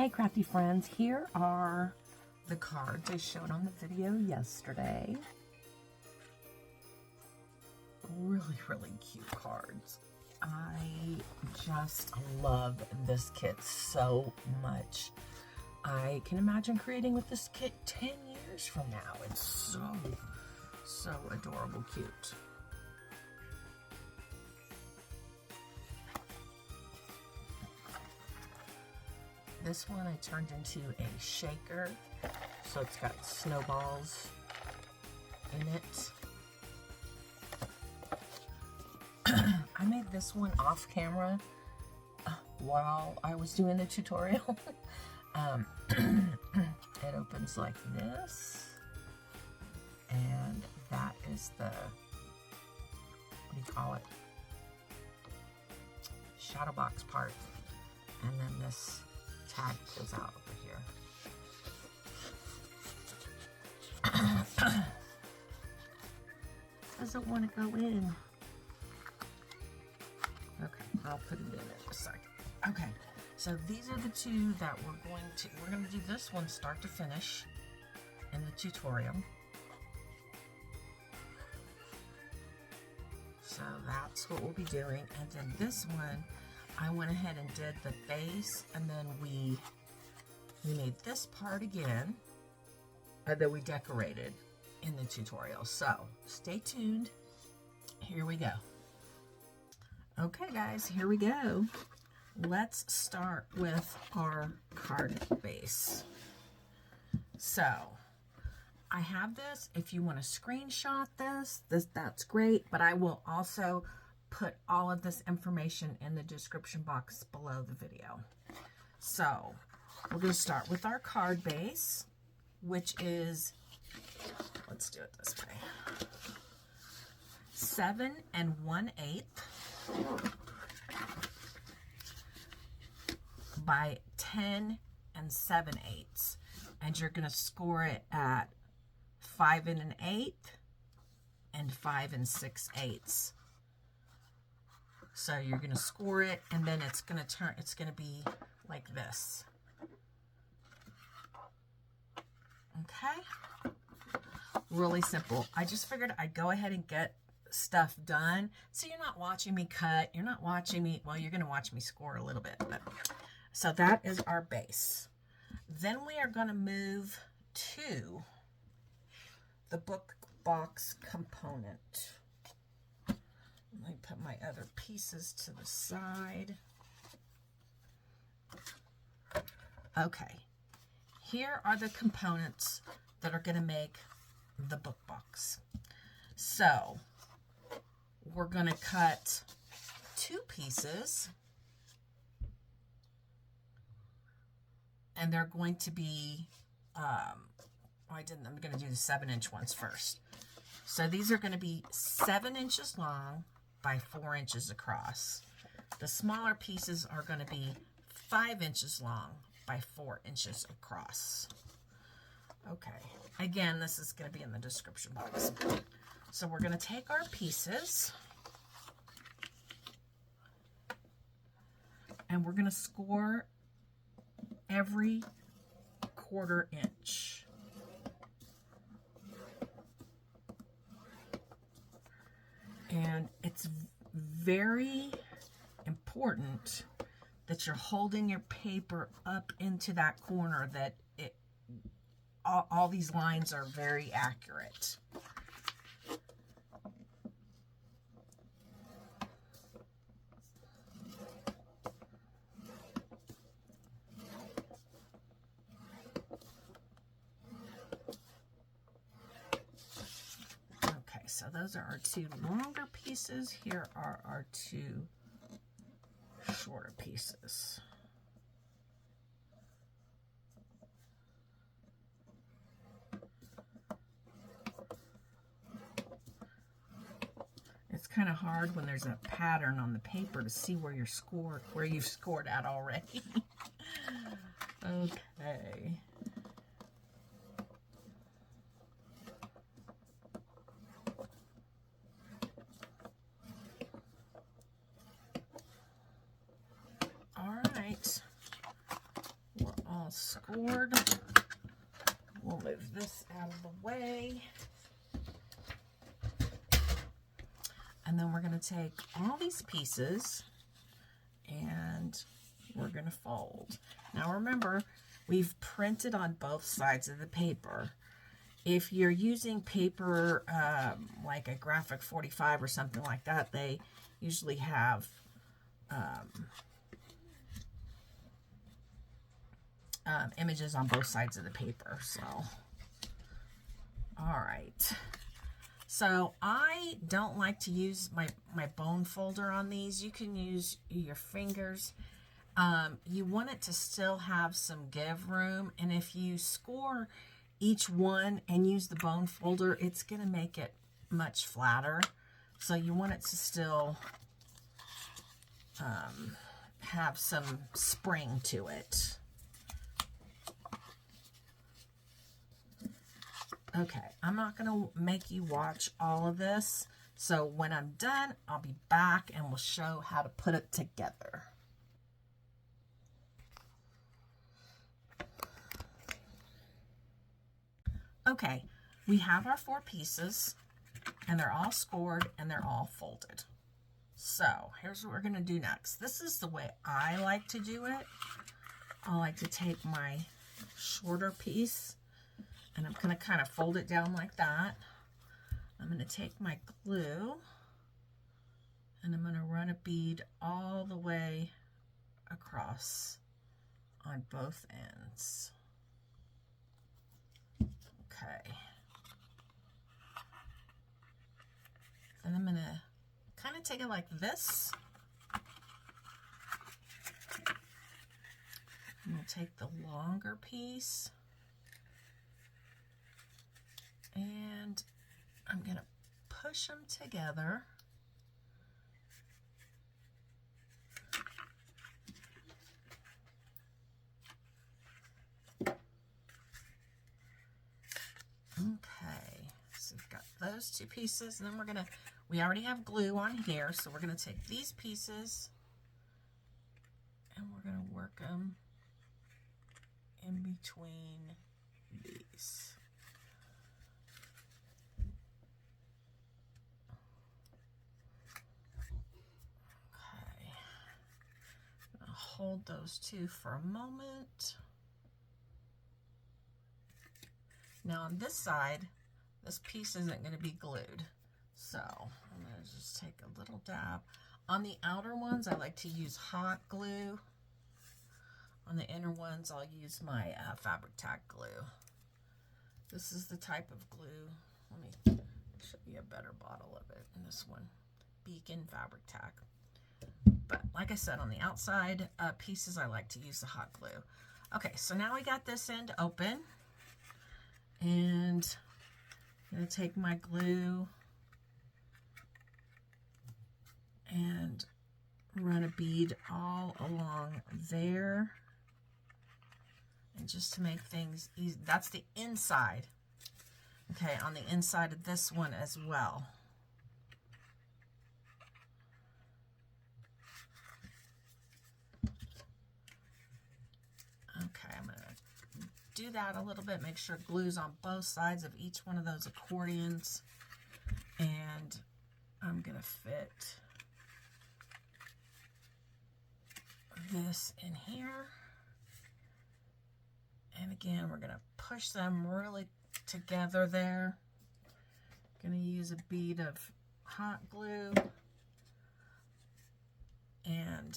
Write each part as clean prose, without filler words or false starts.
Hey crafty friends, here are the cards I showed on the video yesterday. Really cute cards. I just love this kit so much. I can imagine creating with this kit 10 years from now. It's so adorable cute. This one I turned into a shaker, so it's got snowballs in it. I made this one off camera while I was doing the tutorial. It opens like this, and that is the, what do you call it, shadow box part, and then this tag goes out over here. Doesn't want to go in. Okay, I'll put it in a second. Okay, so these are the two that we're going to do this one start to finish in the tutorial. So that's what we'll be doing. And then this one, I went ahead and did the base, and then we made this part again, and then we decorated in the tutorial. So stay tuned. Here we go. Okay guys, here we go. Let's start with our card base. So I have this. If you want to screenshot this, that's great, but I will also put all of this information in the description box below the video. So we're going to start with our card base, which is, let's do it this way, 7 1/8 by 10 7/8, and you're going to score it at 5 1/8 and 5 6/8. So you're going to score it, and then it's going to be like this. Okay? Really simple. I just figured I'd go ahead and get stuff done, so you're not watching me cut. You're not watching me, well, you're going to watch me score a little bit. But so that is our base. Then we are going to move to the book box component. Let me put my other pieces to the side. Okay, here are the components that are going to make the book box. So we're going to cut 2 pieces, and they're going to be, I'm going to do the 7-inch ones first. So these are going to be 7 inches long by 4 inches across. The smaller pieces are going to be 5 inches long by 4 inches across. Okay, again, this is going to be in the description box. So we're going to take our pieces, and we're going to score every 1/4 inch. And it's very important that you're holding your paper up into that corner, that all these lines are very accurate. Okay, so those are our 2 longer pieces. Here are our 2 shorter pieces. It's kind of hard when there's a pattern on the paper to see where you've scored at already. Okay. all scored. We'll move this out of the way. And then we're going to take all these pieces and we're going to fold. Now remember, we've printed on both sides of the paper. If you're using paper like a graphic 45 or something like that, they usually have images on both sides of the paper. So, all right. So I don't like to use my bone folder on these. You can use your fingers. You want it to still have some give room, and if you score each one and use the bone folder, it's going to make it much flatter. So you want it to still have some spring to it. Okay, I'm not going to make you watch all of this. So when I'm done, I'll be back and we'll show how to put it together. Okay, we have our 4 pieces and they're all scored and they're all folded. So here's what we're going to do next. This is the way I like to do it. I like to take my shorter piece and I'm going to kind of fold it down like that. I'm going to take my glue and I'm going to run a bead all the way across on both ends. Okay. Then I'm going to kind of take it like this. I'm going to take the longer piece and I'm going to push them together. Okay, so we've got those 2 pieces, and then we already have glue on here, so we're going to take these pieces and we're going to work them in between these. Okay, I'll hold those 2 for a moment. Now on this side, this piece isn't going to be glued. So I'm going to just take a little dab. On the outer ones, I like to use hot glue. On the inner ones, I'll use my fabric tack glue. This is the type of glue. Let me show you a better bottle of it in this one. Beacon fabric tack. But like I said, on the outside pieces, I like to use the hot glue. Okay, so now we got this end open. And I'm going to take my glue and run a bead all along there. And just to make things easy, that's the inside. Okay, on the inside of this one as well. Okay, I'm going to do that a little bit, make sure glue's on both sides of each one of those accordions, and I'm gonna fit this in here, and again we're gonna push them really together there. Gonna use a bead of hot glue, and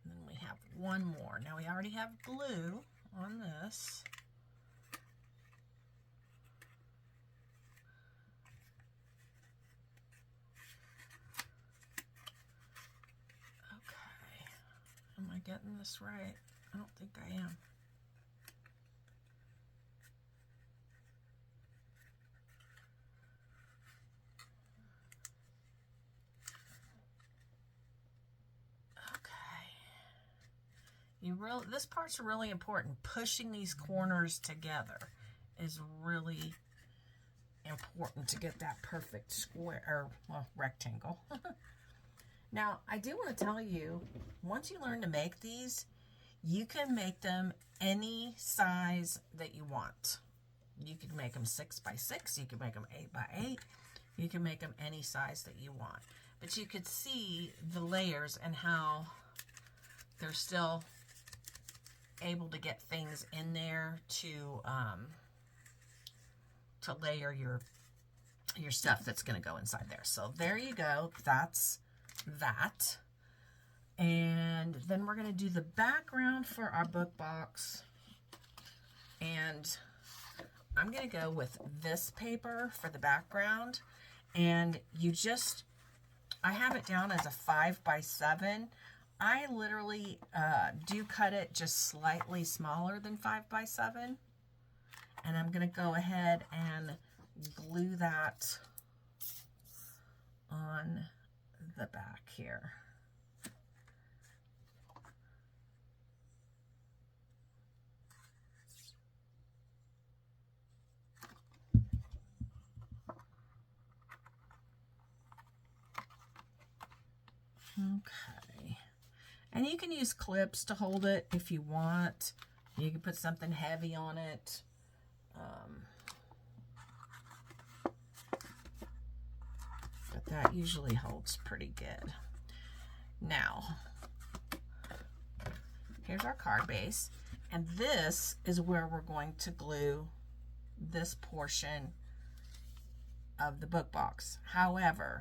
then we have one more. Now we already have glue on this. Okay, am I getting this right? I don't think I am. This part's really important. Pushing these corners together is really important to get that perfect square, or well, rectangle. Now, I do want to tell you, once you learn to make these, You can make them any size that you want. You can make them 6 by 6. You can make them 8 by 8. You can make them any size that you want. But you could see the layers and how they're still able to get things in there to layer your stuff that's going to go inside there. So there you go. That's that. And then we're going to do the background for our book box. And I'm going to go with this paper for the background. And I have it down as a 5 by 7. I literally do cut it just slightly smaller than 5 by 7. And I'm going to go ahead and glue that on the back here. Okay, and you can use clips to hold it if you want. You can put something heavy on it. But that usually holds pretty good. Now, here's our card base, and this is where we're going to glue this portion of the book box. However,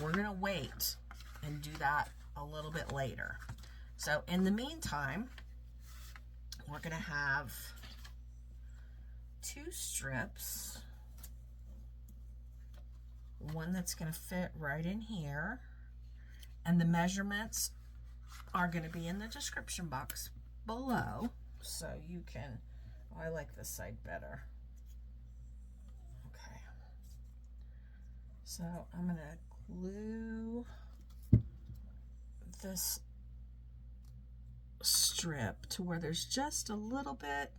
we're going to wait and do that a little bit later. So in the meantime, we're going to have 2 strips. One that's going to fit right in here. And the measurements are going to be in the description box below. So you can, I like this side better. Okay. So I'm going to glue this strip to where there's just a little bit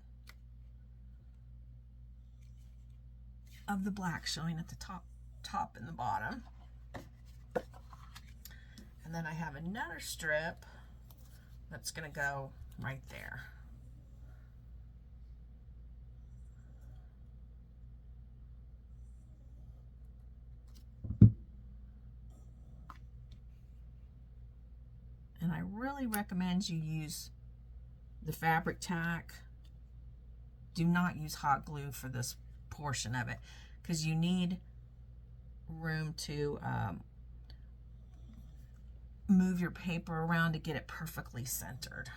of the black showing at the top and the bottom. And then I have another strip that's going to go right there. And I really recommend you use the fabric tack. Do not use hot glue for this portion of it, because you need room to move your paper around to get it perfectly centered.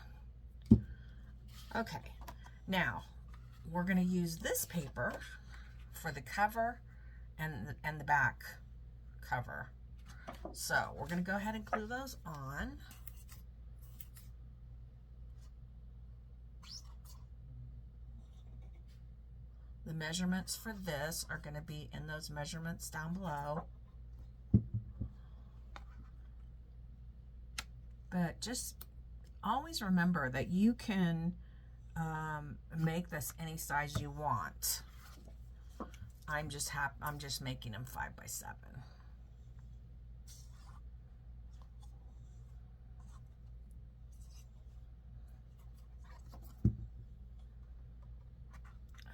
Okay, now we're going to use this paper for the cover and the back cover. So we're going to go ahead and glue those on. The measurements for this are going to be in those measurements down below. But just always remember that you can make this any size you want. I'm just making them 5 by 7.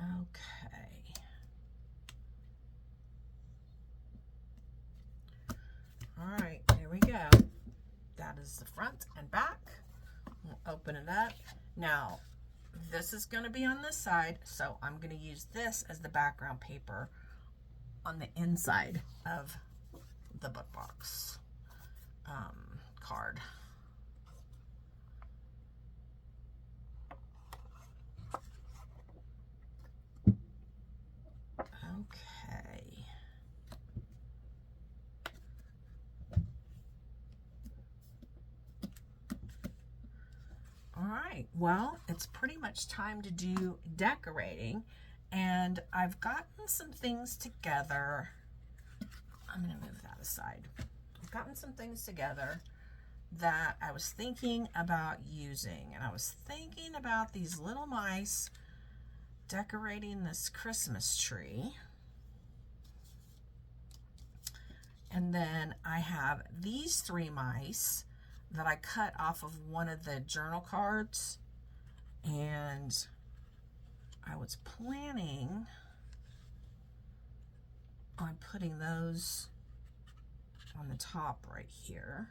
Okay. All right, there we go. That is the front and back. We'll open it up. Now, this is going to be on this side, so I'm going to use this as the background paper on the inside of the book box card. Okay. All right, well, it's pretty much time to do decorating, and I've gotten some things together. I'm going to move that aside. I've gotten some things together that I was thinking about using, and I was thinking about these little mice decorating this Christmas tree. And then I have these 3 mice that I cut off of one of the journal cards, and I was planning on putting those on the top right here.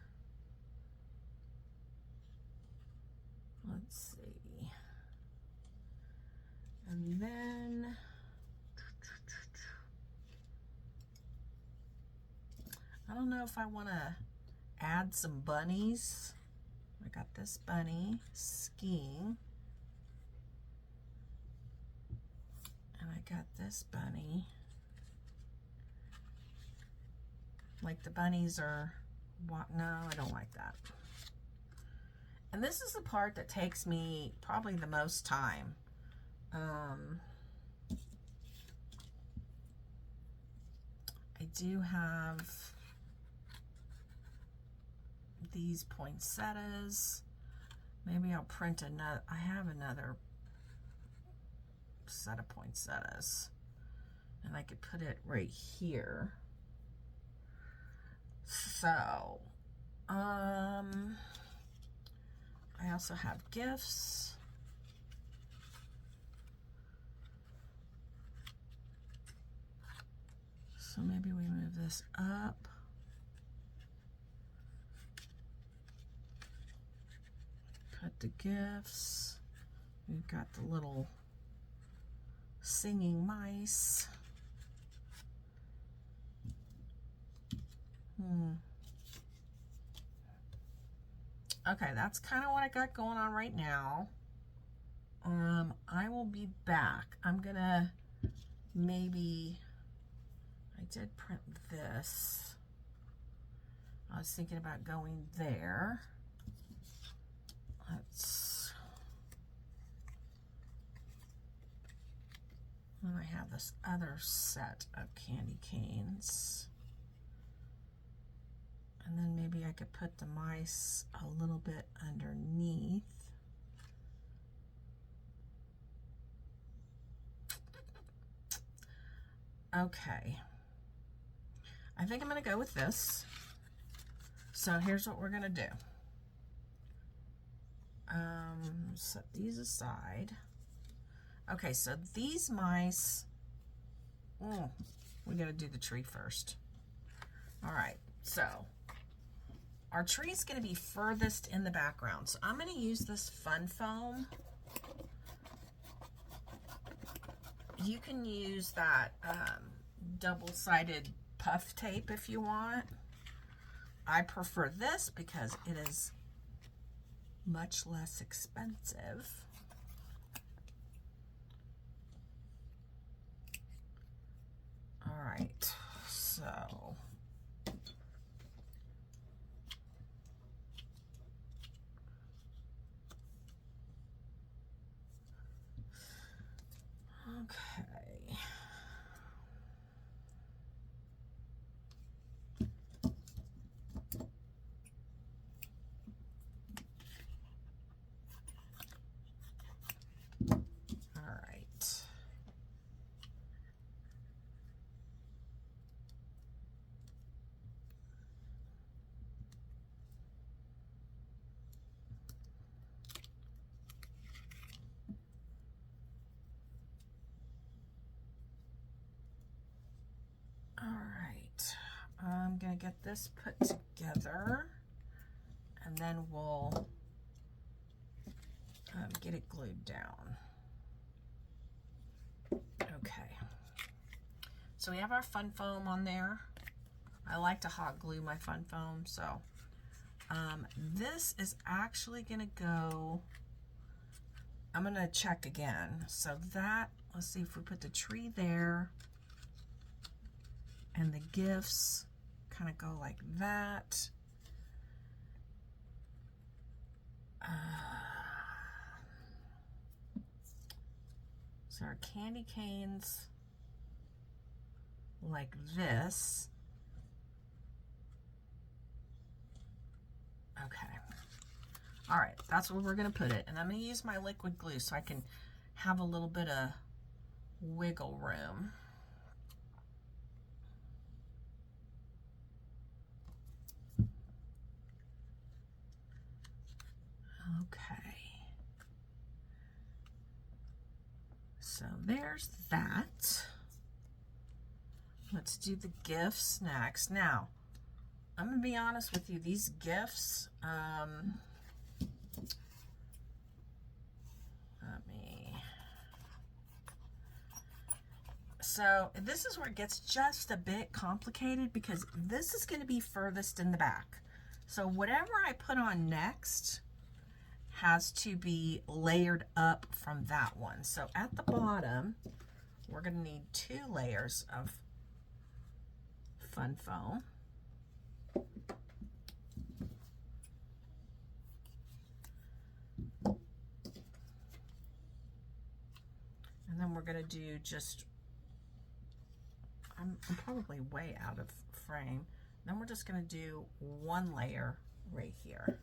Let's see. And then I don't know if I want to add some bunnies. I got this bunny skiing. And I got this bunny. Like the bunnies are, no, I don't like that. And this is the part that takes me probably the most time. I do have these poinsettias. Maybe I'll print another. I have another set of poinsettias, and I could put it right here. So, I also have gifts. So maybe we move this up. Put the gifts. We've got the little singing mice. Okay, that's kind of what I got going on right now. I will be back. I'm gonna maybe, I did print this. I was thinking about going there. Then I have this other set of candy canes. And then maybe I could put the mice a little bit underneath. Okay. I think I'm going to go with this. So here's what we're going to do. Set these aside. Okay, so these mice, we got to do the tree first. All right, so our tree is going to be furthest in the background. So I'm going to use this fun foam. You can use that double-sided puff tape if you want. I prefer this because it is much less expensive. All right, so okay. I'm gonna get this put together, and then we'll get it glued down. Okay, so we have our fun foam on there. I like to hot glue my fun foam, so this is actually gonna go, I'm gonna check again. So that, let's see if we put the tree there, and the gifts kind of go like that. So our candy canes like this. Okay. All right, that's where we're gonna put it. And I'm gonna use my liquid glue so I can have a little bit of wiggle room. Okay. So there's that. Let's do the gifts next. Now, I'm going to be honest with you. These gifts, so this is where it gets just a bit complicated because this is going to be furthest in the back. So whatever I put on next has to be layered up from that one. So at the bottom, we're going to need 2 layers of fun foam. And then we're going to do just, I'm probably way out of frame. Then we're just going to do 1 layer right here.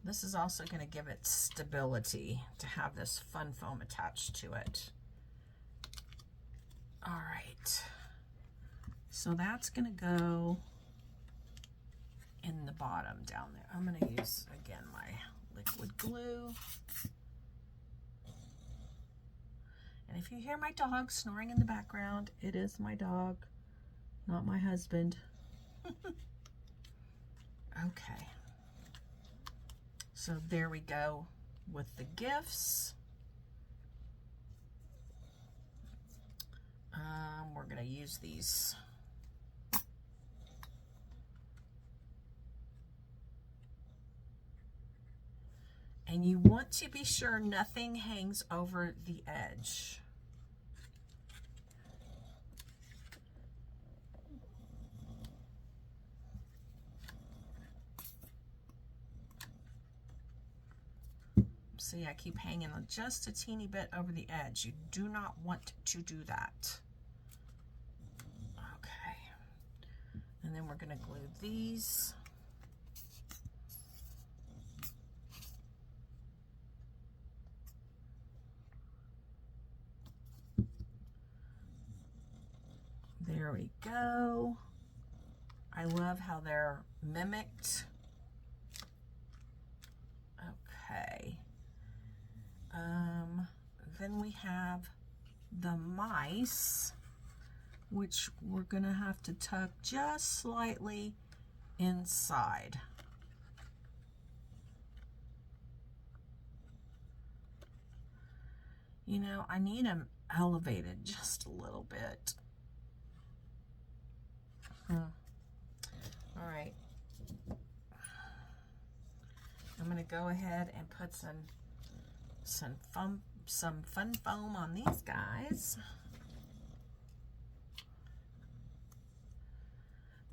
This is also going to give it stability to have this fun foam attached to it. All right, so that's going to go in the bottom down there. I'm going to use, again, my liquid glue. And if you hear my dog snoring in the background, it is my dog, not my husband. Okay. So there we go with the gifts. We're going to use these. And you want to be sure nothing hangs over the edge. See, I keep hanging on just a teeny bit over the edge. You do not want to do that. Okay. And then we're going to glue these. There we go. I love how they're mimicked. Okay. Then we have the mice, which we're going to have to tuck just slightly inside. You know, I need them elevated just a little bit. All right. I'm going to go ahead and put some fun foam on these guys.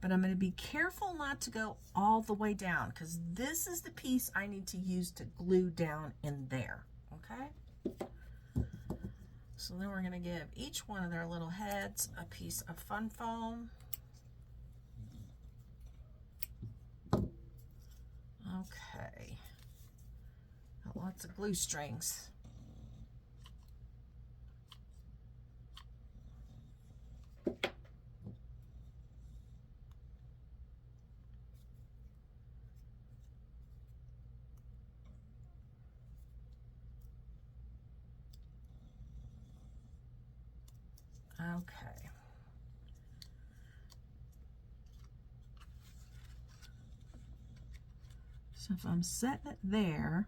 But I'm going to be careful not to go all the way down because this is the piece I need to use to glue down in there. Okay? So then we're going to give each one of their little heads a piece of fun foam. Okay. Got lots of glue strings. Okay. So if I'm setting it there,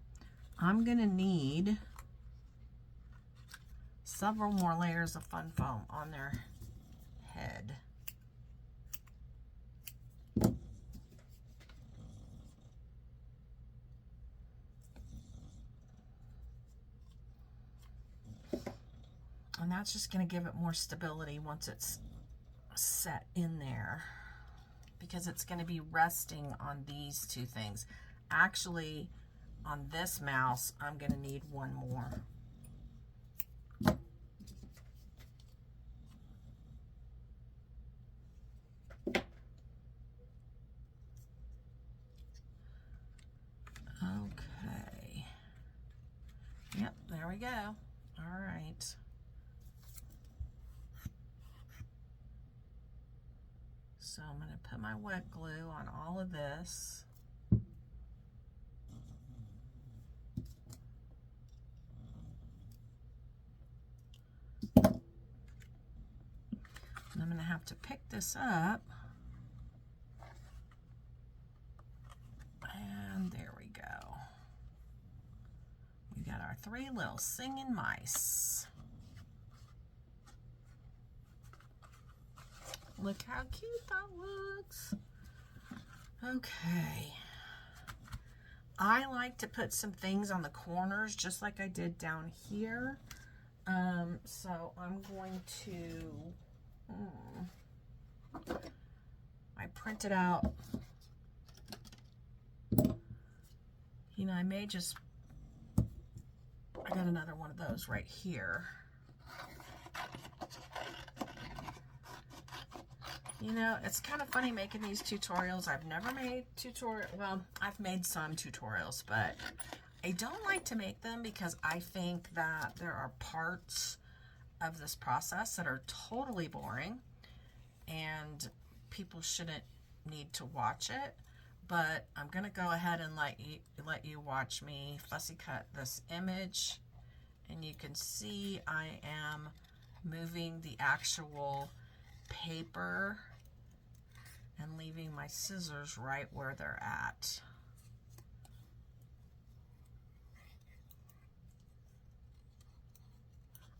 I'm going to need several more layers of fun foam on their head. And that's just going to give it more stability once it's set in there, because it's going to be resting on these 2 things. Actually, on this mouse, I'm going to need 1 more. Okay. Yep, there we go. All right. So I'm going to put my wet glue on all of this. And I'm going to have to pick this up. And there we go. We got our 3 little singing mice. Look how cute that looks. Okay. I like to put some things on the corners just like I did down here. So I'm going to, I printed out, you know, I may just, I got another one of those right here. You know, it's kind of funny making these tutorials. I've never made well, I've made some tutorials, but I don't like to make them because I think that there are parts of this process that are totally boring and people shouldn't need to watch it. But I'm going to go ahead and let you watch me fussy cut this image, and you can see I am moving the actual paper and leaving my scissors right where they're at.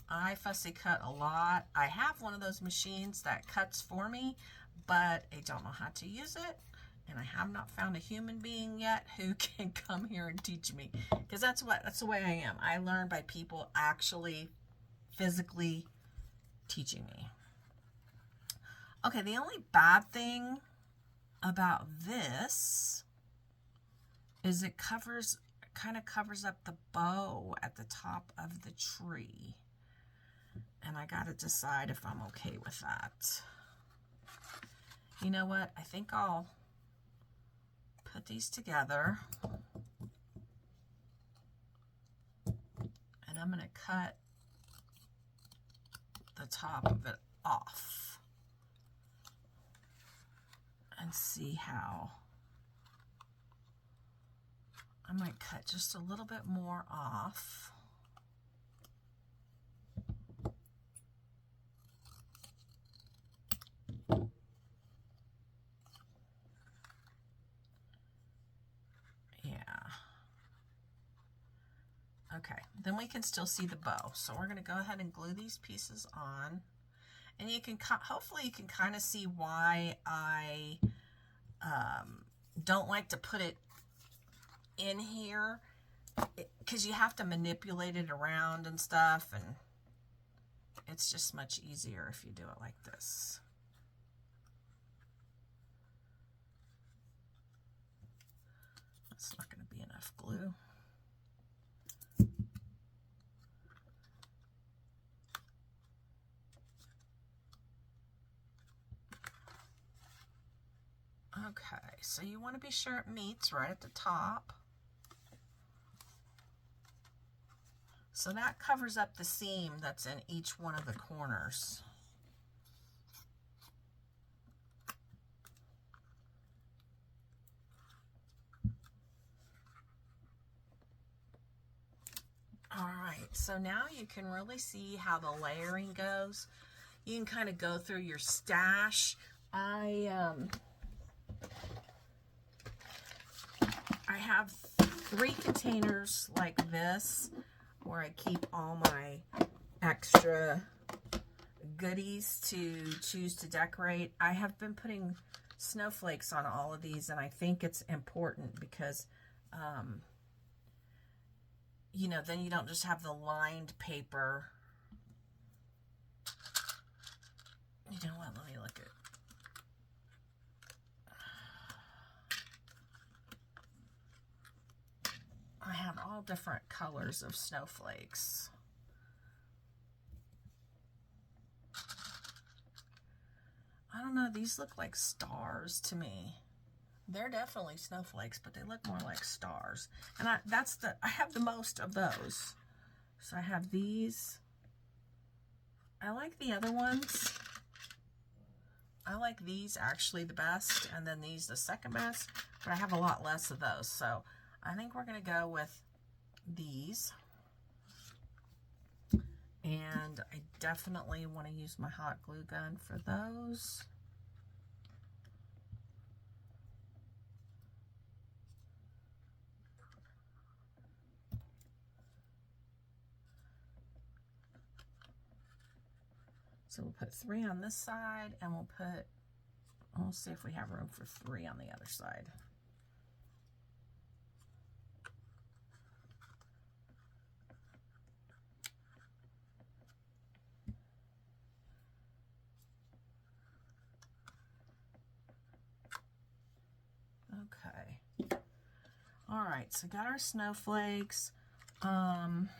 I fussy cut a lot. I have one of those machines that cuts for me, but I don't know how to use it, and I have not found a human being yet who can come here and teach me, because that's the way I am. I learn by people actually physically teaching me. Okay, the only bad thing about this is it kind of covers up the bow at the top of the tree. And I got to decide if I'm okay with that. You know what? I think I'll put these together. And I'm going to cut the top of it off. And see how. I might cut just a little bit more off. Yeah. Okay, then we can still see the bow. So we're going to go ahead and glue these pieces on. And you can, hopefully you can kind of see why I don't like to put it in here, because you have to manipulate it around and stuff, and it's just much easier if you do it like this. That's not going to be enough glue. Okay, so you want to be sure it meets right at the top. So that covers up the seam that's in each one of the corners. All right, so now you can really see how the layering goes. You can kind of go through your stash. I have 3 containers like this where I keep all my extra goodies to choose to decorate. I have been putting snowflakes on all of these, and I think it's important because, you know, then you don't just have the lined paper. You know what? Let me look at. I have all different colors of snowflakes. I don't know, these look like stars to me. They're definitely snowflakes, but they look more like stars. And I have the most of those. So I have these. I like the other ones. I like these actually the best, and then these the second best, but I have a lot less of those. So I think we're going to go with these. And I definitely want to use my hot glue gun for those. So we'll put 3 on this side, and we'll see if we have room for 3 on the other side. Okay. All right, so got our snowflakes. Honestly,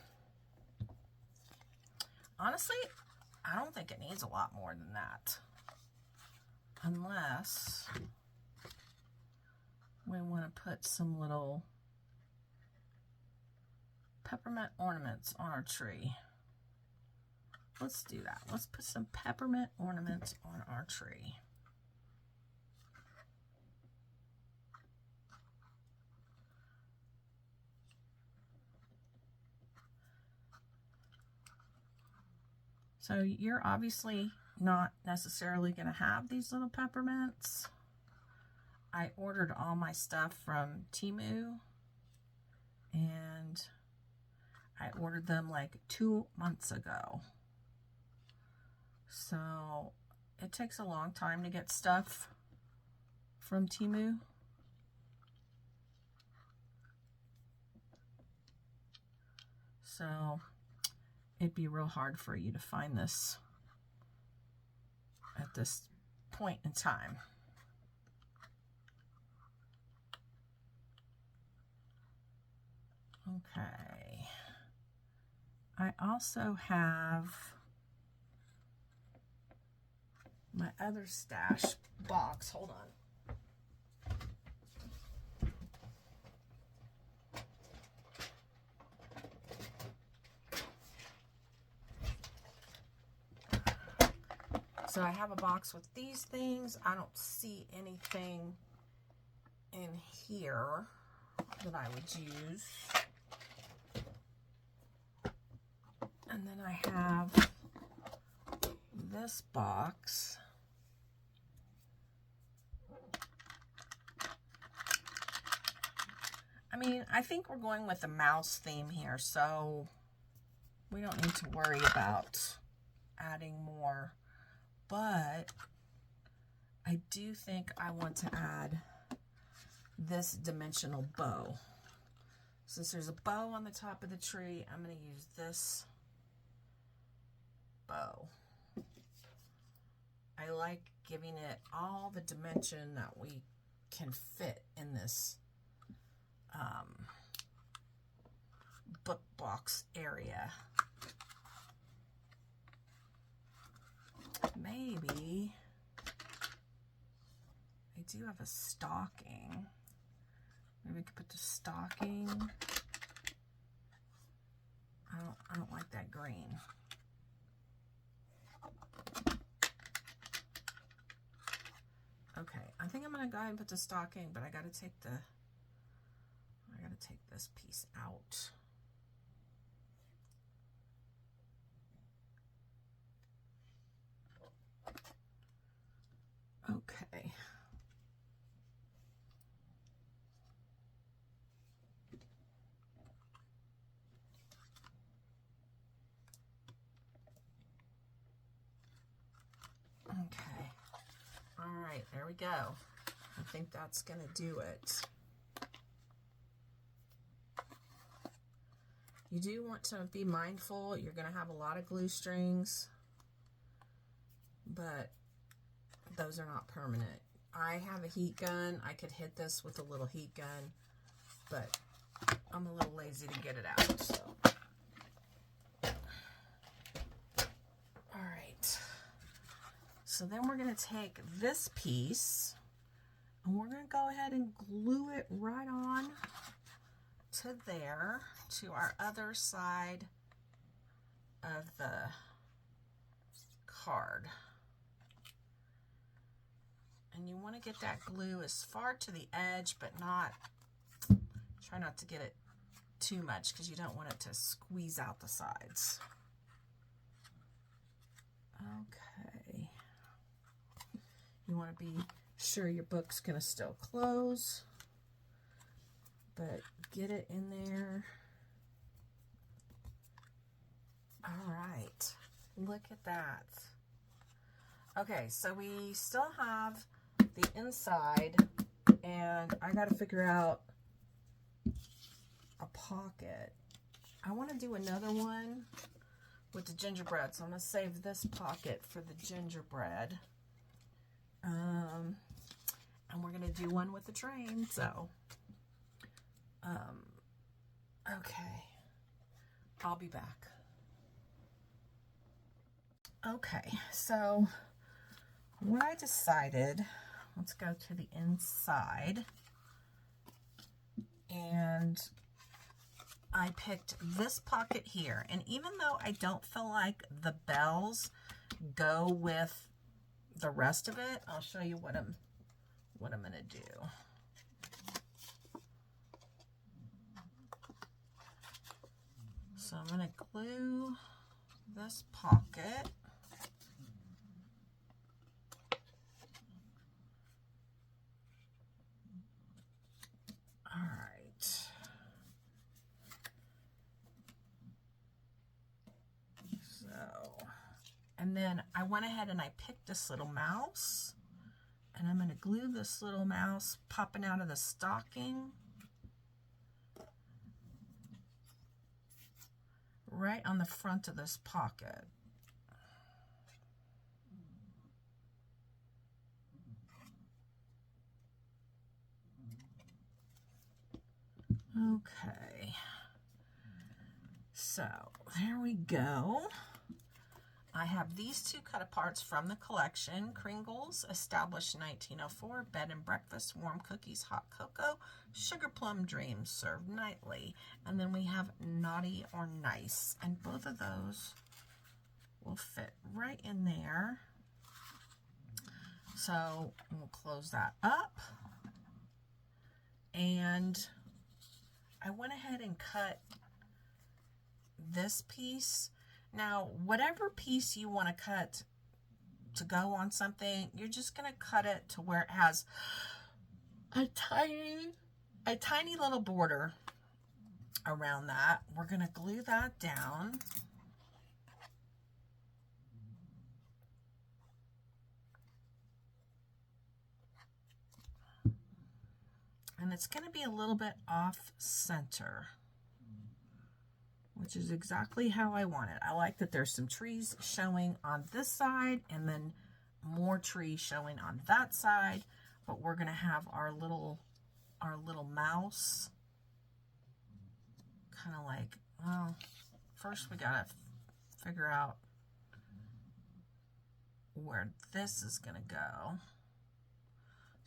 I don't think it needs a lot more than that. Unless we want to put some little peppermint ornaments on our tree. Let's do that. Let's put some peppermint ornaments on our tree. So you're obviously not necessarily going to have these little peppermints. I ordered all my stuff from Temu, and I ordered them like 2 months ago. So it takes a long time to get stuff from Temu. So it'd be real hard for you to find this at this point in time. Okay. I also have my other stash box. Hold on. So I have a box with these things. I don't see anything in here that I would use. And then I have this box. I mean, I think we're going with the mouse theme here, so we don't need to worry about adding more. But I do think I want to add this dimensional bow. Since there's a bow on the top of the tree, I'm going to use this bow. I like giving it all the dimension that we can fit in this book box area. Maybe I do have a stocking. Maybe we could put the stocking. I don't like that green. Okay, I think I'm gonna go ahead and put the stocking, but I gotta take this piece out. Okay. Okay. All right, there we go. I think that's going to do it. You do want to be mindful. You're going to have a lot of glue strings, but those are not permanent. I have a heat gun. I could hit this with a little heat gun, but I'm a little lazy to get it out. So. All right. So then we're going to take this piece and we're going to go ahead and glue it right on to there, to our other side of the card. And you want to get that glue as far to the edge, but try not to get it too much because you don't want it to squeeze out the sides. Okay. You want to be sure your book's going to still close, but get it in there. All right. Look at that. Okay, so we still have the inside, and I got to figure out a pocket. I want to do another one with the gingerbread, so I'm going to save this pocket for the gingerbread. And we're going to do one with the train, so, okay, I'll be back. Okay, so what I decided, let's go to the inside, and I picked this pocket here, and even though I don't feel like the bells go with the rest of it, I'll show you what I'm going to do. So I'm going to glue this pocket. All right. So, and then I went ahead and I picked this little mouse, and I'm going to glue this little mouse popping out of the stocking right on the front of this pocket. Okay, so there we go. I have these two cut aparts from the collection. Kringles, established 1904, bed and breakfast, warm cookies, hot cocoa, sugar plum dreams, served nightly. And then we have naughty or nice. And both of those will fit right in there. So we'll close that up. And I went ahead and cut this piece. Now, whatever piece you want to cut to go on something, you're just going to cut it to where it has a tiny little border around that. We're going to glue that down. And it's going to be a little bit off center, which is exactly how I want it. I like that there's some trees showing on this side and then more trees showing on that side, but we're going to have our little mouse kind of like, well, first we got to figure out where this is going to go.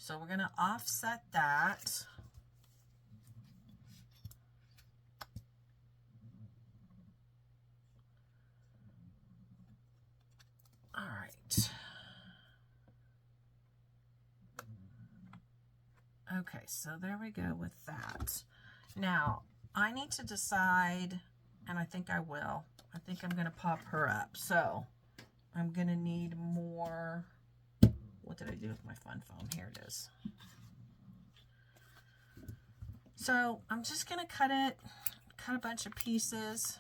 So we're going to offset that. All right. Okay, so there we go with that. Now, I need to decide, and I think I will. I think I'm going to pop her up. So, I'm going to need more. What did I do with my fun foam? Here it is. So, I'm just going to cut a bunch of pieces.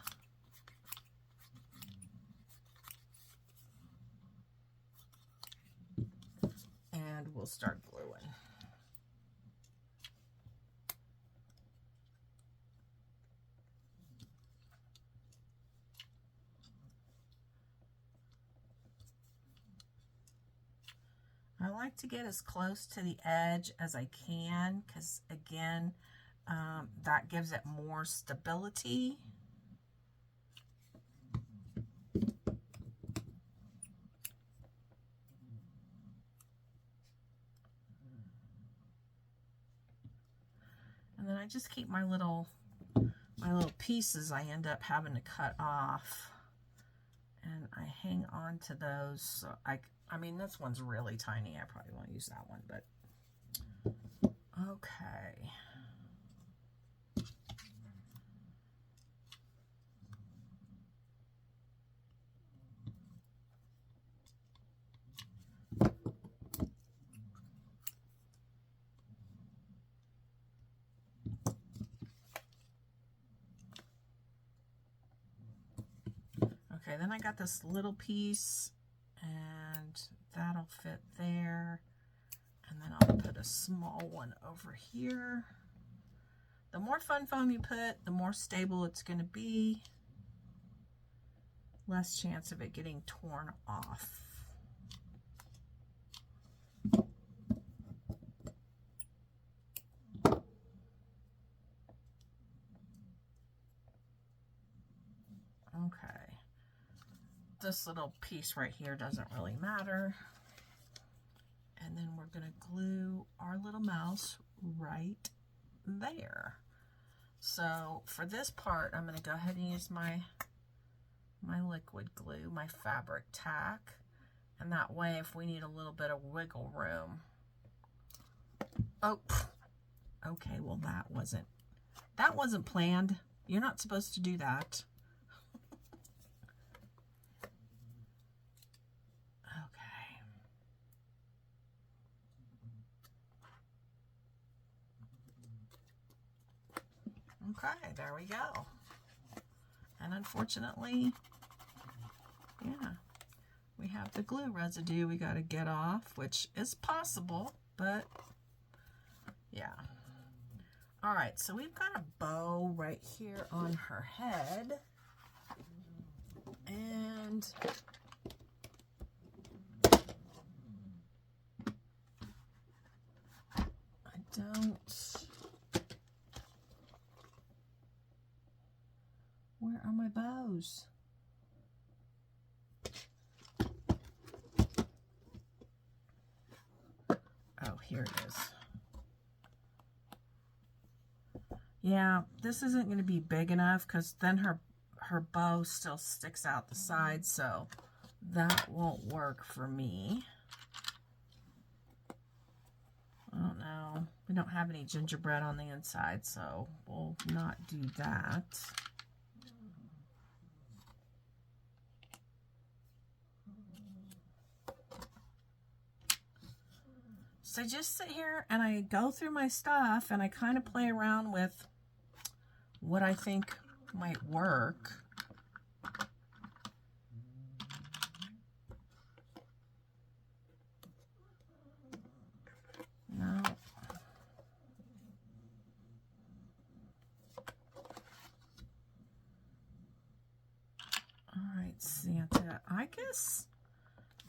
And we'll start gluing. I like to get as close to the edge as I can because, again, that gives it more stability. And then I just keep my little pieces I end up having to cut off. and I hang on to those. So I mean, this one's really tiny. I probably won't use that one, but okay. Okay, then I got this little piece, and that'll fit there. And then I'll put a small one over here. The more fun foam you put, the more stable it's going to be. Less chance of it getting torn off. Okay. This little piece right here doesn't really matter. And then we're going to glue our little mouse right there. So for this part, I'm going to go ahead and use my liquid glue, my fabric tack. And that way, if we need a little bit of wiggle room. Oh, okay, well that wasn't planned. You're not supposed to do that. Okay, there we go. And unfortunately, yeah, we have the glue residue we got to get off, which is possible, but yeah. All right, so we've got a bow right here on her head. And where are my bows? Oh, here it is. Yeah, this isn't going to be big enough because then her bow still sticks out the side, so that won't work for me. Oh no, we don't have any gingerbread on the inside, so we'll not do that. So I just sit here and I go through my stuff and I kind of play around with what I think might work. No. All right, Santa. I guess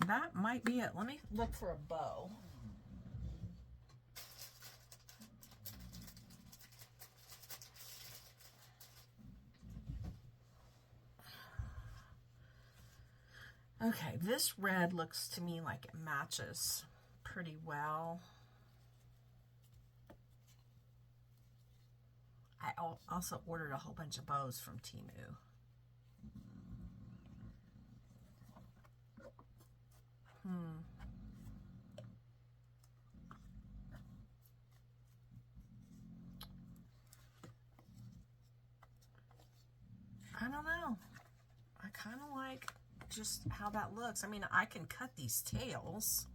that might be it. Let me look for a bow. Okay, this red looks to me like it matches pretty well. I also ordered a whole bunch of bows from Temu. I don't know. I kind of like just how that looks. I mean, I can cut these tails.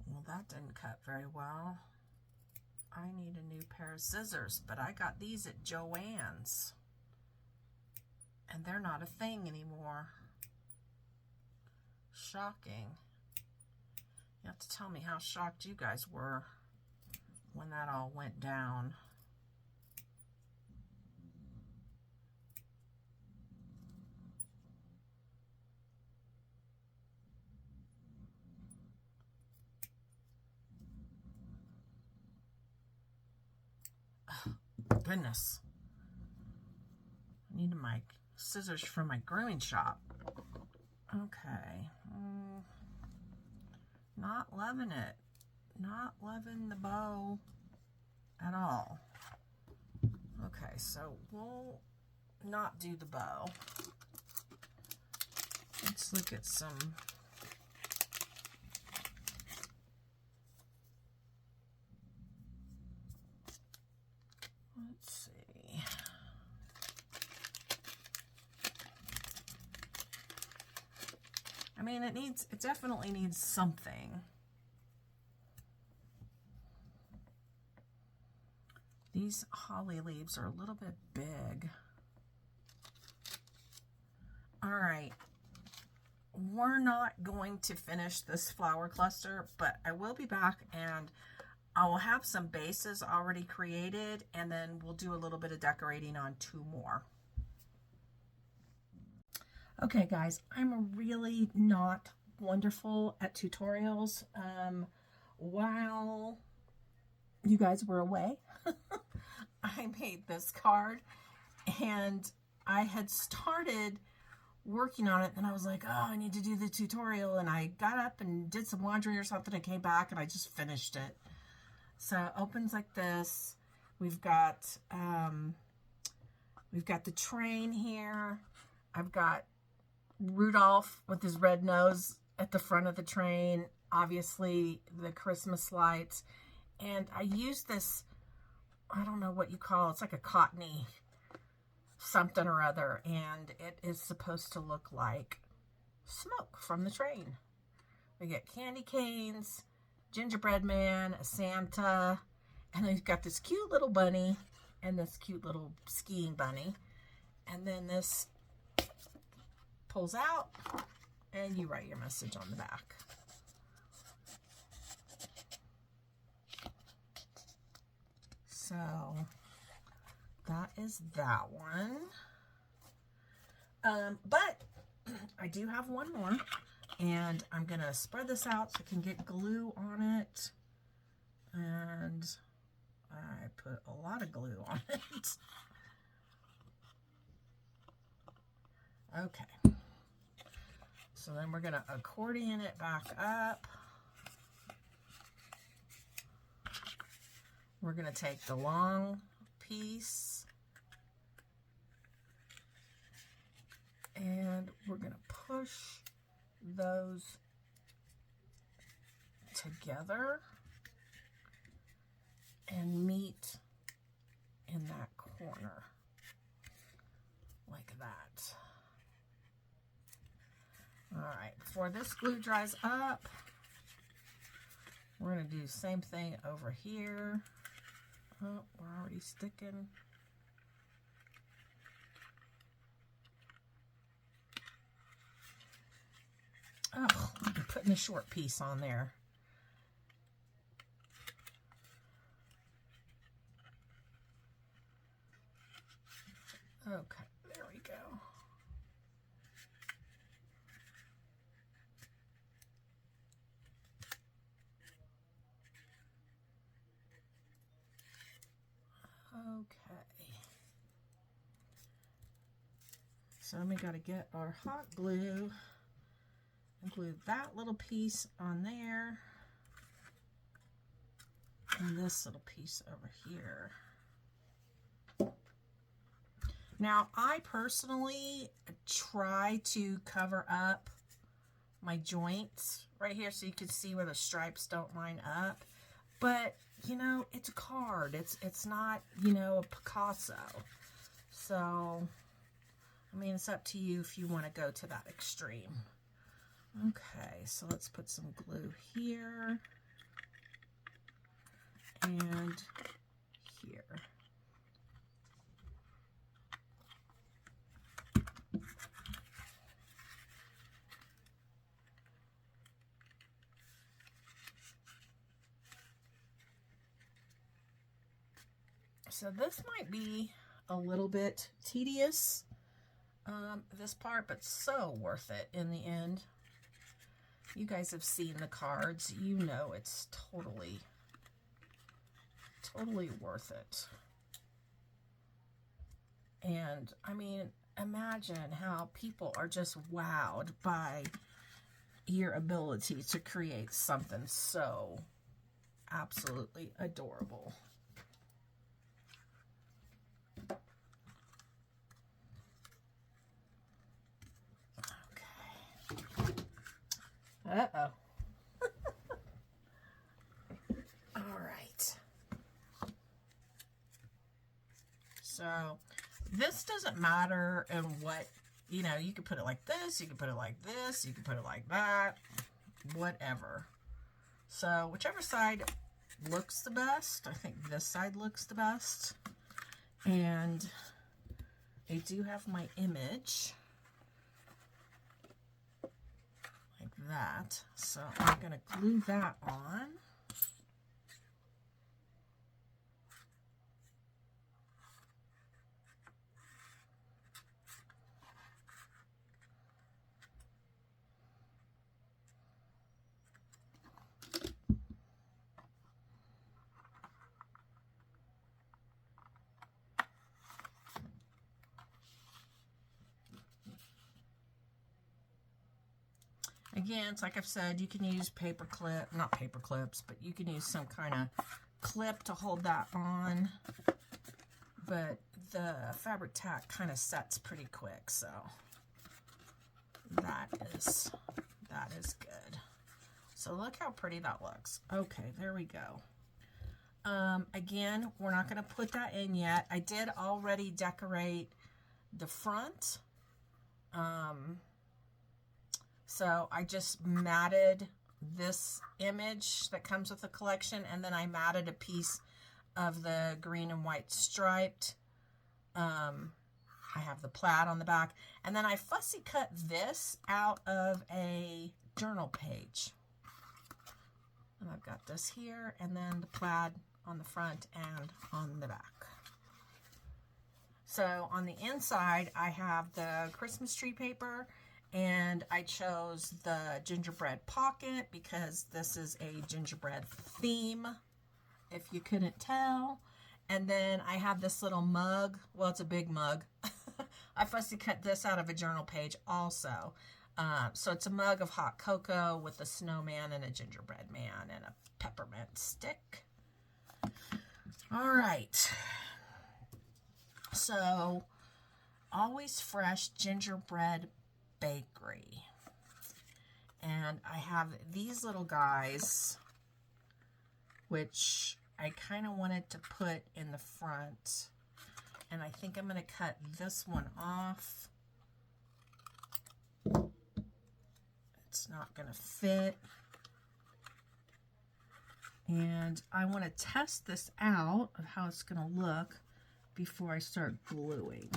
Well, that didn't cut very well. I need a new pair of scissors, but I got these at Joann's. And they're not a thing anymore. Shocking. You have to tell me how shocked you guys were when that all went down. Oh, goodness. I need my scissors from my grooming shop. Okay. Not loving it. Not loving the bow at all. Okay, so we'll not do the bow. Let's look at some. Let's see. I mean, it definitely needs something. These holly leaves are a little bit big. All right. We're not going to finish this flower cluster, but I will be back and I will have some bases already created, and then we'll do a little bit of decorating on 2 more. Okay guys, I'm really not wonderful at tutorials. While you guys were away, I made this card and I had started working on it and I was like, oh, I need to do the tutorial, and I got up and did some laundry or something and came back and I just finished it. So it opens like this. We've got the train here. I've got Rudolph with his red nose at the front of the train, obviously the Christmas lights, and I used this, I don't know what you call it, it's like a cottony something or other, and it is supposed to look like smoke from the train. We get candy canes, gingerbread man, a Santa, and then we've got this cute little bunny and this cute little skiing bunny, and then this pulls out and you write your message on the back. So that is that one. But I do have one more, and I'm gonna spread this out so I can get glue on it. And I put a lot of glue on it. Okay. So then we're gonna accordion it back up. We're gonna take the long piece and we're gonna push those together and meet in that corner like that. All right, before this glue dries up, we're gonna do the same thing over here. Oh, we're already sticking. Oh, I'm putting a short piece on there. Okay, there we go. Okay. So then we got to get our hot glue and glue that little piece on there and this little piece over here. Now, I personally try to cover up my joints right here so you can see where the stripes don't line up. But, you know, it's a card. It's not, you know, a Picasso. So, I mean, it's up to you if you want to go to that extreme. Okay, so let's put some glue here and here. So this might be a little bit tedious, this part, but so worth it in the end. You guys have seen the cards. You know it's totally worth it. And, I mean, imagine how people are just wowed by your ability to create something so absolutely adorable. Okay. Uh-oh. All right. So this doesn't matter in what, you know, you could put it like this, you could put it like this, you could put it like that, whatever. So whichever side looks the best, I think this side looks the best. And I do have my image like that. So I'm going to glue that on. Again, it's like I've said, you can use not paper clips, but you can use some kind of clip to hold that on. But the fabric tack kind of sets pretty quick, so that is good. So look how pretty that looks. Okay, there we go. Again, we're not going to put that in yet. I did already decorate the front. So I just matted this image that comes with the collection, and then I matted a piece of the green and white striped. I have the plaid on the back, and then I fussy cut this out of a journal page. And I've got this here, and then the plaid on the front and on the back. So on the inside, I have the Christmas tree paper, and I chose the gingerbread pocket because this is a gingerbread theme, if you couldn't tell. And then I have this little mug. Well, it's a big mug. I fussy cut this out of a journal page also. So it's a mug of hot cocoa with a snowman and a gingerbread man and a peppermint stick. All right. So, Always Fresh Gingerbread Bakery. And I have these little guys, which I kind of wanted to put in the front. And I think I'm going to cut this one off. It's not going to fit. And I want to test this out of how it's going to look before I start gluing.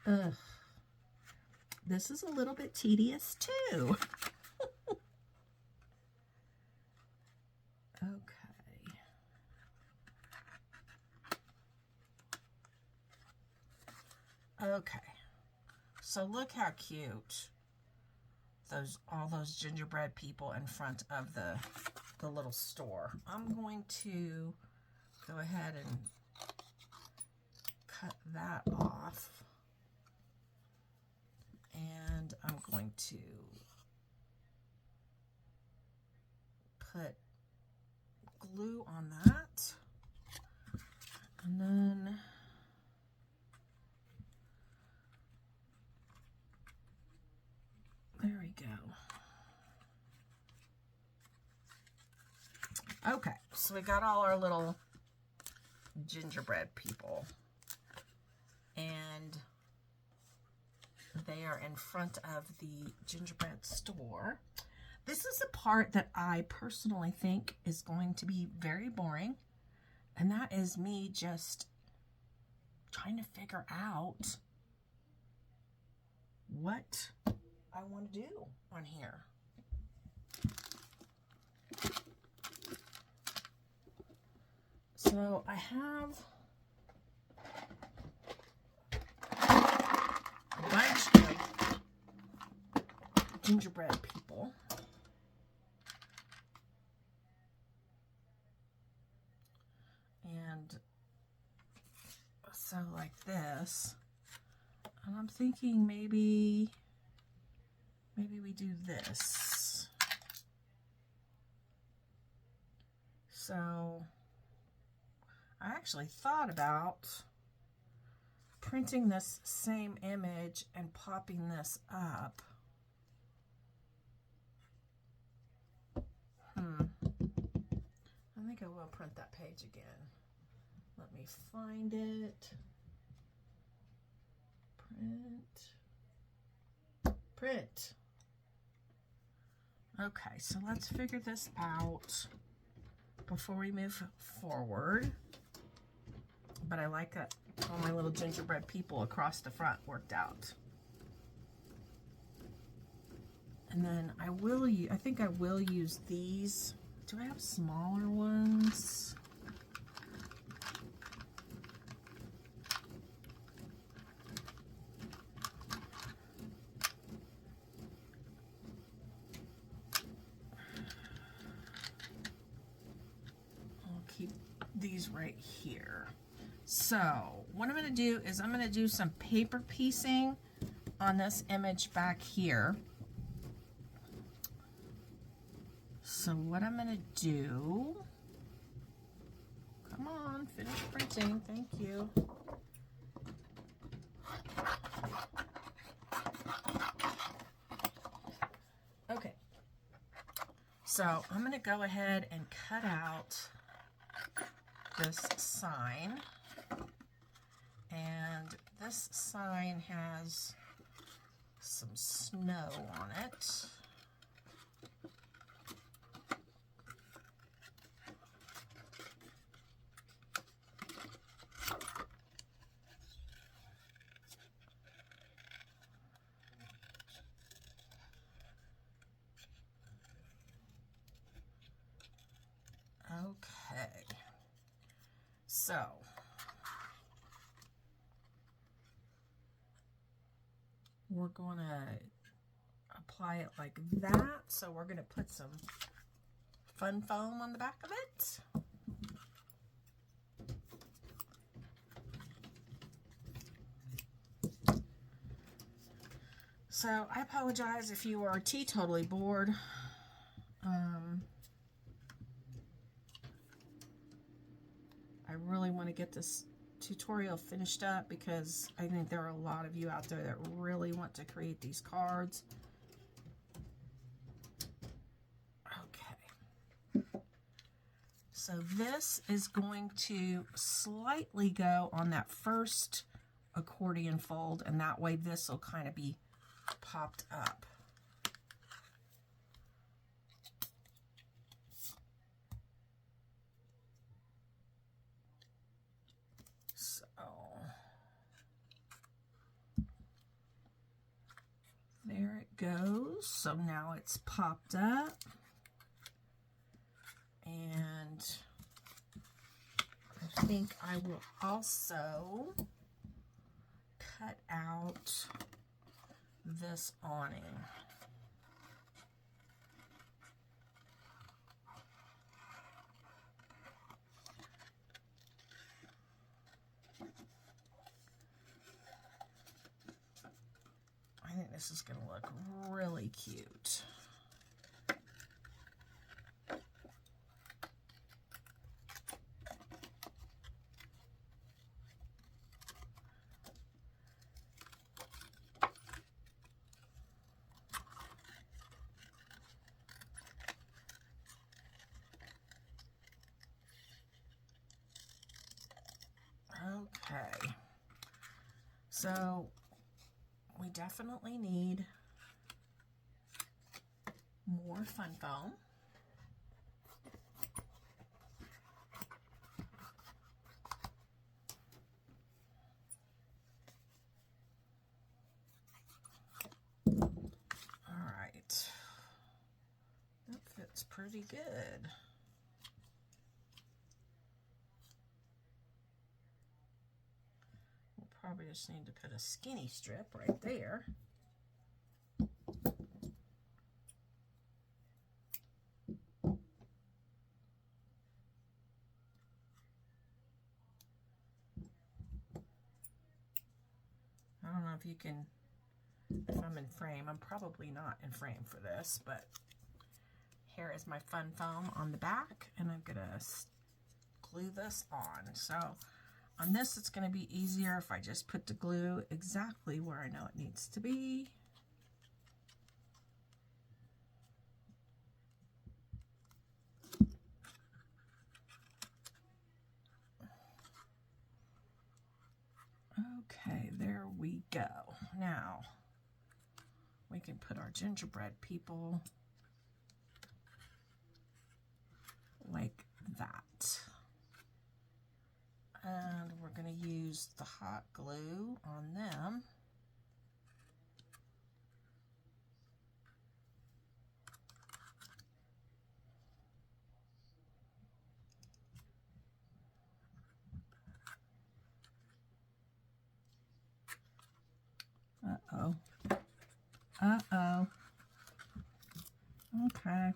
Ugh. This is a little bit tedious too. Okay. Okay. So look how cute all those gingerbread people in front of the little store. I'm going to go ahead and cut that off. And I'm going to put glue on that. And then there we go. Okay, so we got all our little gingerbread people. And they are in front of the gingerbread store. This is the part that I personally think is going to be very boring. And that is me just trying to figure out what I want to do on here. So I have a bunch of gingerbread people. this. And I'm thinking maybe we do this. So I actually thought about printing this same image and popping this up. I think I will print that page again. Let me find it. Print. Okay, so let's figure this out before we move forward. But I like that all my little gingerbread people across the front worked out. And then I think I will use these. Do I have smaller ones? I'll keep these right here. So what I'm going to do is I'm going to do some paper piecing on this image back here. So what I'm going to do, come on, finish printing, thank you. Okay, so I'm going to go ahead and cut out this sign. And this sign has some snow on it. Okay, so we're going to apply it like that. So we're going to put some fun foam on the back of it. So I apologize if you are teetotally bored. I really want to get this tutorial finished up because I think there are a lot of you out there that really want to create these cards. Okay. So this is going to slightly go on that first accordion fold, and that way this will kind of be popped up. There it goes. So now it's popped up. And I think I will also cut out this awning. I think this is going to look really cute. Okay, so we definitely need more fun foam. All right, that fits pretty good. Probably just need to put a skinny strip right there. if you can, if I'm in frame. I'm probably not in frame for this, but here is my fun foam on the back, and I'm gonna glue this on. So on this, it's gonna be easier if I just put the glue exactly where I know it needs to be. Okay, there we go. Now we can put our gingerbread people like that. And we're going to use the hot glue on them. Uh-oh. Uh-oh. Okay.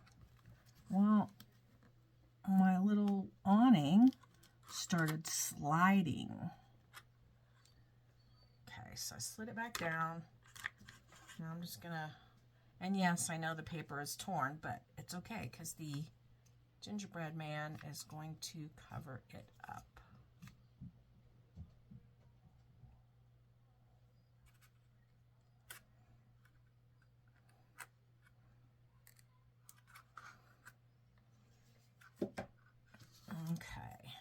Well, my little awning started sliding. Okay, so I slid it back down. Now I'm just gonna, and yes, I know the paper is torn, but it's okay because the gingerbread man is going to cover it up. Okay.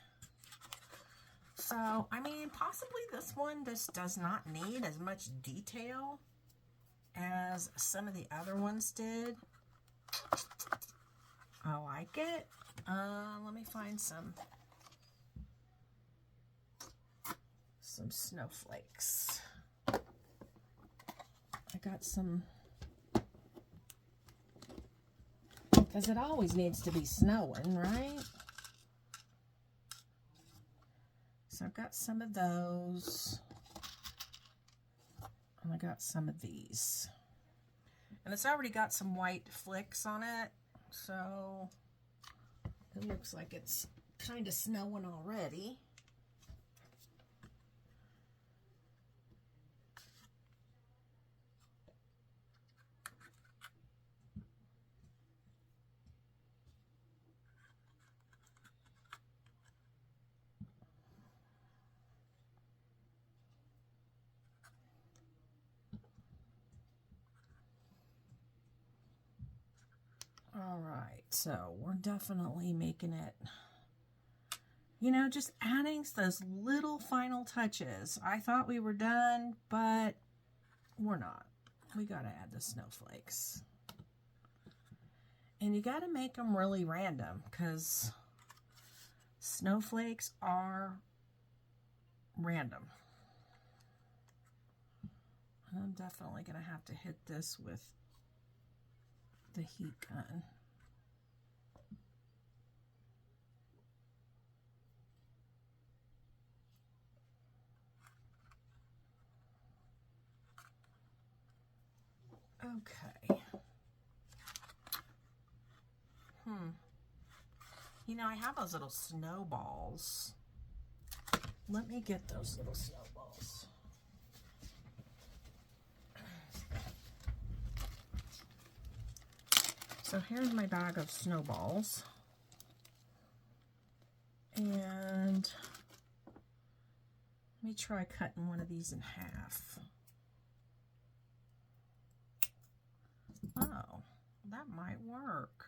So, I mean, possibly this one just does not need as much detail as some of the other ones did. I like it. Let me find some snowflakes. I got some, because it always needs to be snowing, right? So I've got some of those, and I got some of these. And it's already got some white flicks on it, so it looks like it's kind of snowing already. All right, so we're definitely making it, you know, just adding those little final touches. I thought we were done, but we're not. We got to add the snowflakes. And you got to make them really random because snowflakes are random. I'm definitely going to have to hit this with the heat gun. Okay. You know, I have those little snowballs. Let me get those little snowballs. So here's my bag of snowballs. And let me try cutting one of these in half. Oh, that might work.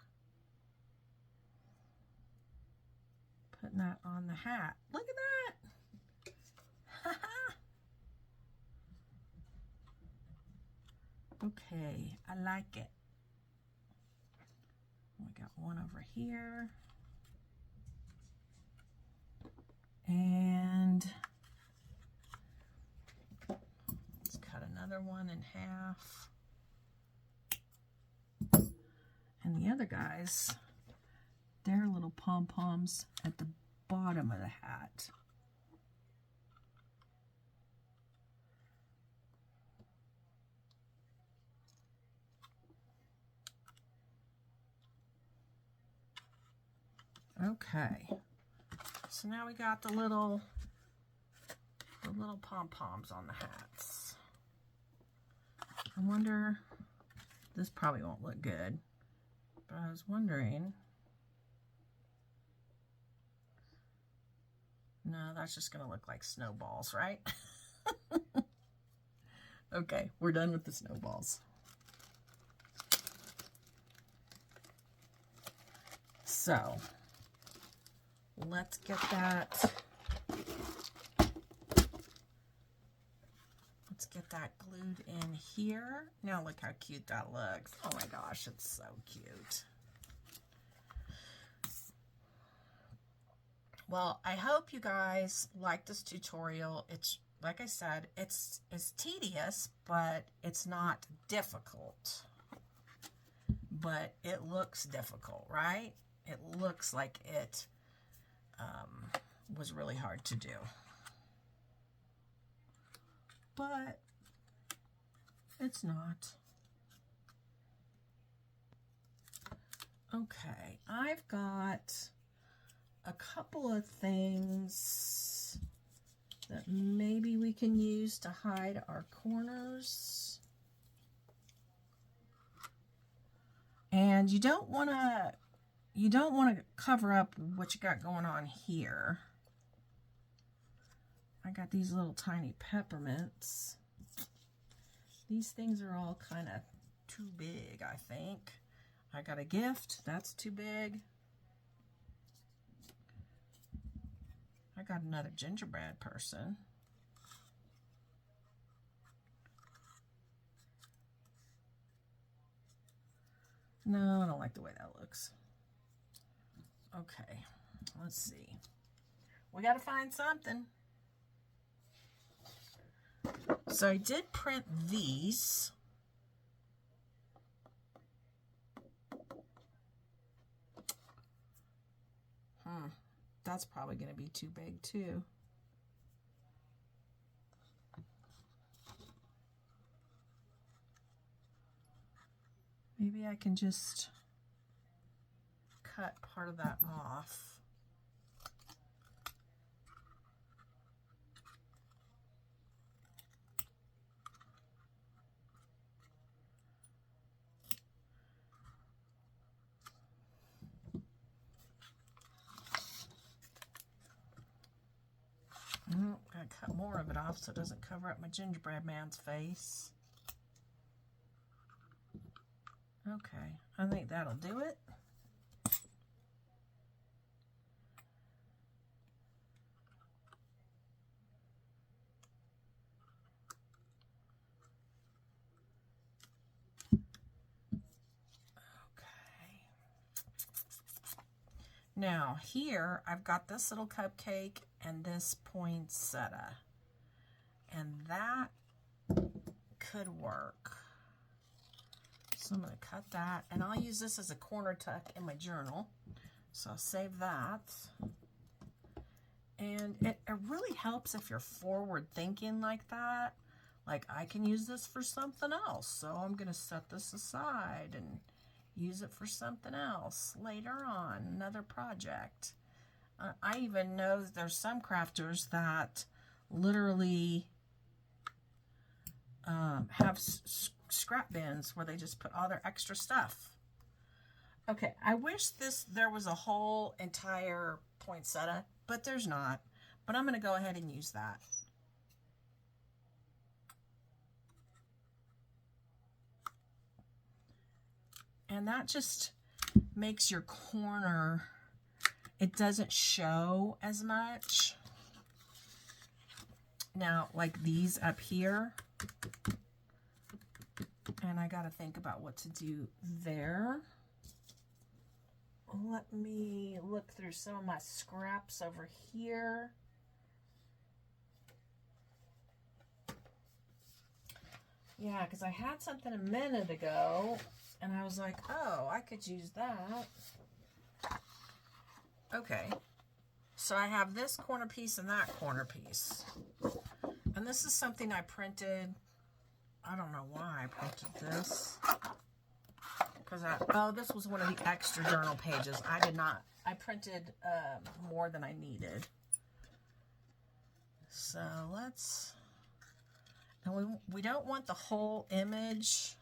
Putting that on the hat. Look at that. Okay, I like it. We got one over here. And let's cut another one in half. And the other guys, they're little pom-poms at the bottom of the hat. Okay, so now we got the little pom-poms on the hats. I wonder, this probably won't look good, but I was wondering, no, that's just going to look like snowballs, right? Okay, we're done with the snowballs. So, let's get that. Let's get that glued in here. Now look how cute that looks. Oh my gosh, it's so cute. Well, I hope you guys like this tutorial. It's, like I said, it's tedious, but it's not difficult. But it looks difficult, right? It looks like it was really hard to do. But it's not. Okay, I've got a couple of things that maybe we can use to hide our corners. And you don't want to cover up what you got going on here. I got these little tiny peppermints. These things are all kind of too big, I think. I got a gift. That's too big. I got another gingerbread person. No, I don't like the way that looks. Okay, let's see. We got to find something. So I did print these. That's probably going to be too big too. Maybe I can just cut part of that off. Gotta cut more of it off so it doesn't cover up my gingerbread man's face. Okay, I think that'll do it. Okay. Now here I've got this little cupcake and this poinsettia, and that could work. So I'm going to cut that, and I'll use this as a corner tuck in my journal. So I'll save that. And it really helps if you're forward thinking like that. Like, I can use this for something else, so I'm going to set this aside and use it for something else later on, another project. I even know there's some crafters that literally have scrap bins where they just put all their extra stuff. Okay, I wish there was a whole entire poinsettia, but there's not. But I'm going to go ahead and use that. And that just makes your corner, it doesn't show as much. Now, like these up here, and I got to think about what to do there. Let me look through some of my scraps over here. Yeah, because I had something a minute ago, and I was like, oh, I could use that. Okay, so I have this corner piece and that corner piece. And this is something I printed. I don't know why I printed this. Because this was one of the extra journal pages. I printed more than I needed. So let's, And we don't want the whole image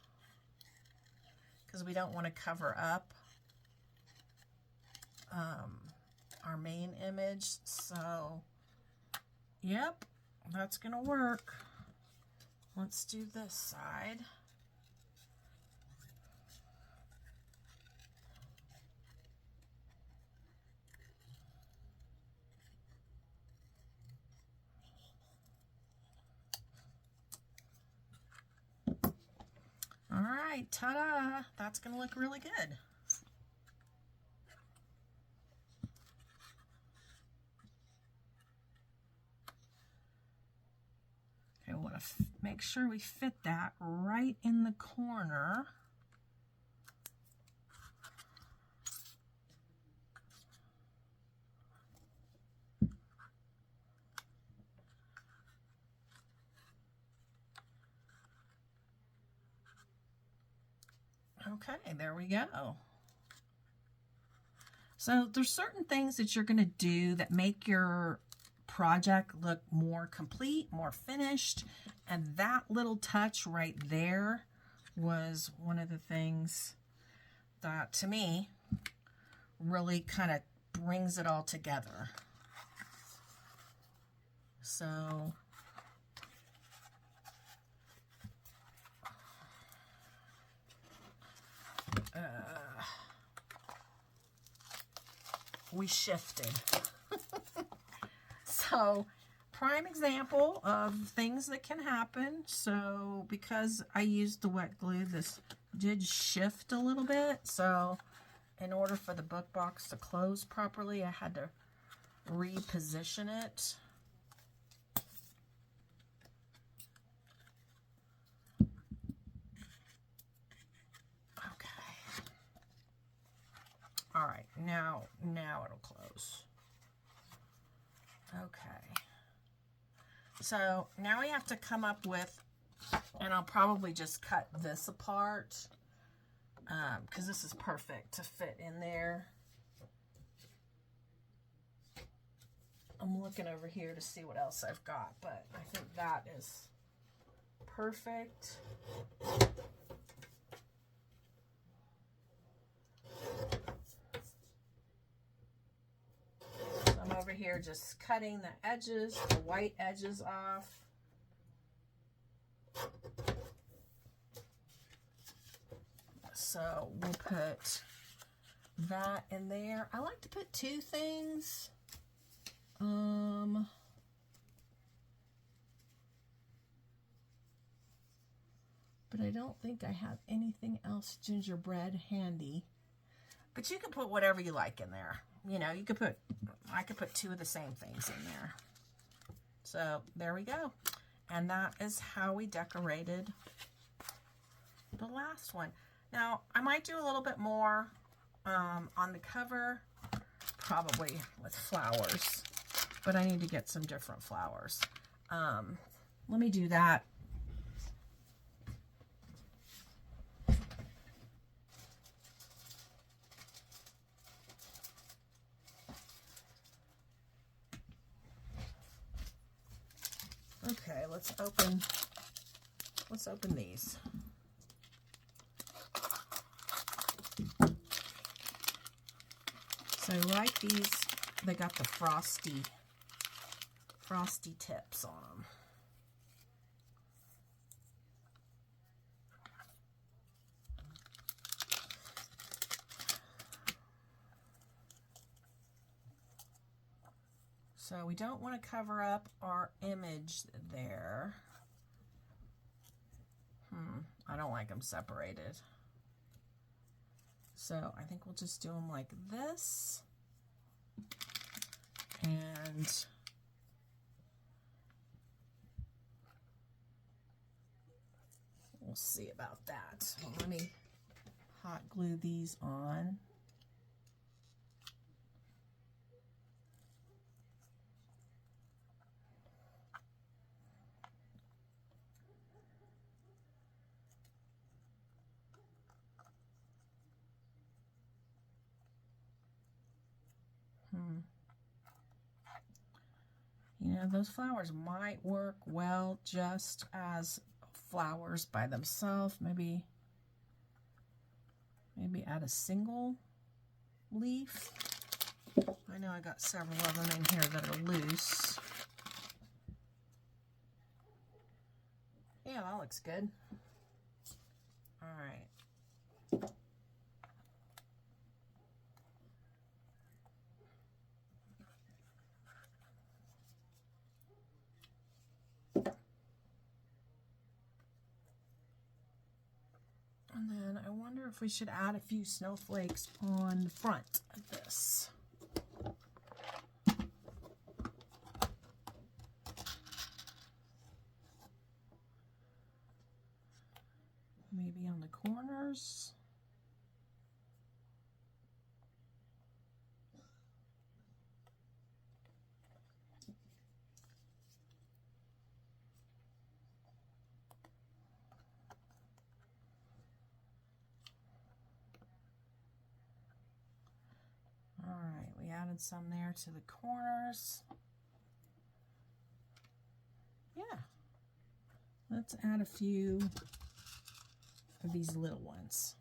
because we don't want to cover up our main image. So, yep, that's going to work. Let's do this side. All right, ta-da! That's going to look really good. Okay, we want to make sure we fit that right in the corner. Okay, there we go. So there's certain things that you're going to do that make your project look more complete, more finished, and that little touch right there was one of the things that, to me, really kind of brings it all together. So we shifted. So, prime example of things that can happen. So, because I used the wet glue, this did shift a little bit. So, in order for the book box to close properly, I had to reposition it. Okay. All right, now it'll close. Okay. So now we have to come up with, and I'll probably just cut this apart because this is perfect to fit in there. I'm looking over here to see what else I've got, but I think that is perfect. So I'm over here just cutting the edges, the white edges off. So we'll put that in there. I like to put two things. But I don't think I have anything else gingerbread handy. But you can put whatever you like in there. You know, you could put, I could put two of the same things in there. So there we go. And that is how we decorated the last one. Now, I might do a little bit more on the cover, probably with flowers, but I need to get some different flowers. Let me do that. Okay, let's open these. So I like these. They got the frosty tips on them. So we don't want to cover up our image there. I don't like them separated. So I think we'll just do them like this. And we'll see about that. So let me hot glue these on. You Yeah, those flowers might work well just as flowers by themselves. Maybe add a single leaf. I know I got several of them in here that are loose. Yeah, that looks good. All right. And then I wonder if we should add a few snowflakes on the front of this. Maybe on the corners. All right, we added some there to the corners. Yeah. Let's add a few of these little ones.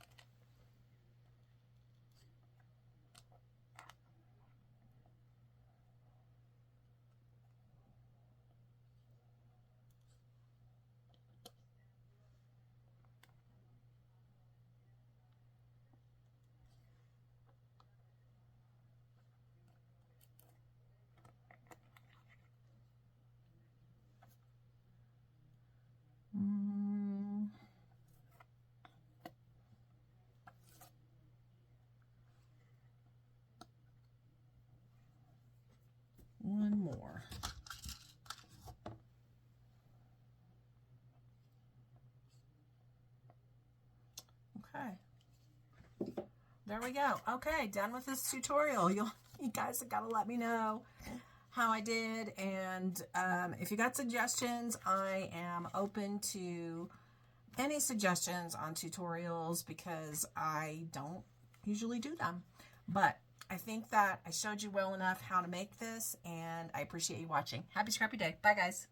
One more. Okay. There we go. Okay, done with this tutorial. You guys have got to let me know how I did, and if you got suggestions, I am open to any suggestions on tutorials because I don't usually do them. But I think that I showed you well enough how to make this, and I appreciate you watching. Happy scrappy day. Bye, guys.